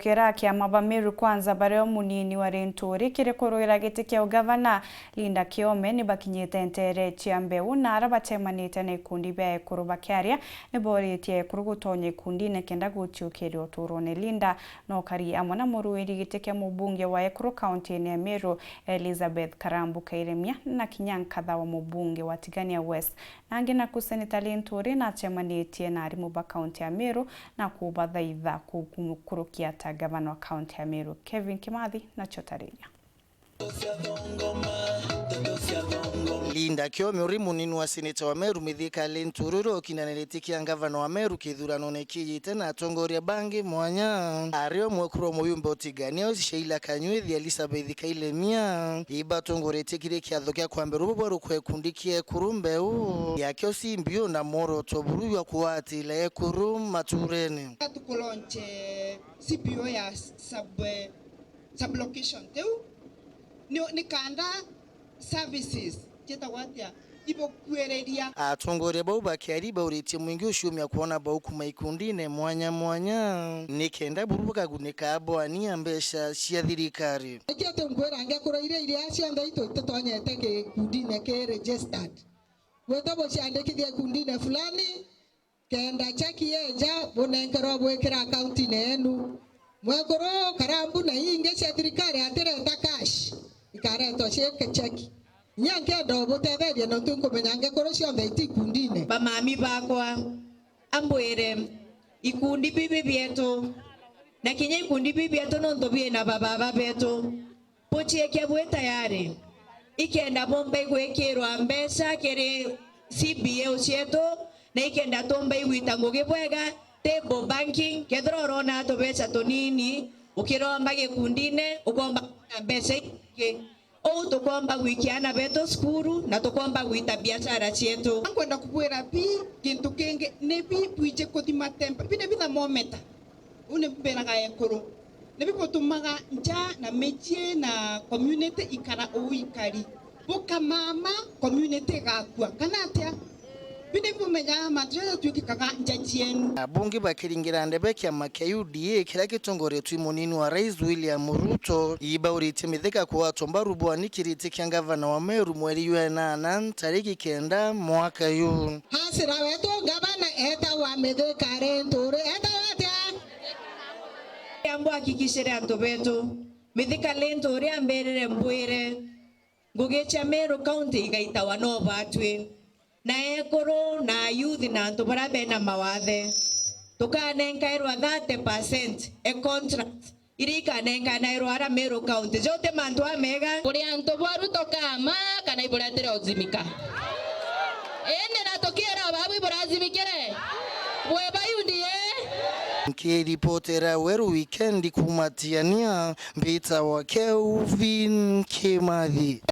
kwamukira kiama ba Meru Kwanza bareo munini wa Renturi kirekorwira giti kia ugavana Linda Kiome ni bakinyite ntere cia mbeu na arabatemanite na ikundi bia ekuru bakiaria ni boritie ekuru gutonye ikundi ne kenda gutiukiria uturone Linda no kari amwe na muruiri giti kia mubunge wa ekuru county ya Meru Elizabeth Karambu Kairemia na Kinyankatha wa mubunge wa Tigania West nange na kuseneta Renturi na atemanite na arimu ba county ya Meru na kubathaitha kurukia ta gavana wa county ya Meru Kevin Kimathi na chotaria. Linda Kiome uri munini wa seneta wa Meru Mithika Renturi okinaneletikia gavana wa Meru kithurano nekiyite na atongoria bangi mwanya ario mwekuru muyumbe Tigania Sheila Kanyuithi Elizabeth Kairemia iba tongoretie kire kiatho kia kwambira bwaru kwekundikie kurumbeu yakyo simbio na moro toburu ya kuatila ekuru maturene tukolonche CPO ya sublocation teu ni kanda services cheta watia ibo kwereria atongoria bau bakiari bauritie mwingi ushumya kuona bau kumaikundine mwanya nikenda burubuka gunika abwani ambesha cia thirikari ekete ngwera ngakora ile acia ndaito itotonyete ke kundine ke registered wetabo ciandikithia kundine fulani kenda chaki yenja bonengero bwekera account nenu mwekoro Karambu na inge cia thirikari atirenda cash ikareto cieke cheki nyange ndobo tetheria no tunkumenyange koro ciothe itikundine bamami bakwa ambwire ikundi bibi bietu na kinya ikundi bibi bietu no ndobie na baba betu pochie kia bwe tayari ikenda bombe gwekirwa mbesa kere CBA cietu na ikenda tombe igwitango gibwega table banking kedroro na to becha tonini ukiromba gikundine ukomba mbesa ke o tukomba wikiana beto skuru na tukomba gwita biashara cietu kwenda kubwera bi kintu kenge ne bi bwije kuthima tempa bine bitha mometa une beraga ekuru ne bikotumaga nja na mejie na community ikara uikari buka mama community gakua kana atia bine bumenya matreza twikikaga nja cienu abungi bakiringira ndebe kia makia UDA kila kitongore tu munini wa Rais William Ruto iba uritie Mithika kwa tomba rubwani kiriti kia gavana wa Meru mweri yuena tariki kenda mwaka yu hasira wetu gavana eta wa Mithika Renturi eta watia ambo hakikishere anto betu Mithika Renturi amberere mbwire ngugecha Meru county igaitawa no batwe na ekoro na youth na anto barabe na mawathe tukanenkairwa 30% e contract irika nenka na irwara Meru county jote mantu amega kuri anto bwaru tokama kana iboratire ozimika ene na tokiera babu iborazimikere bwe bayundie Nkiripotera weru weekend kumatiania mbita wa Kevin Kimathi.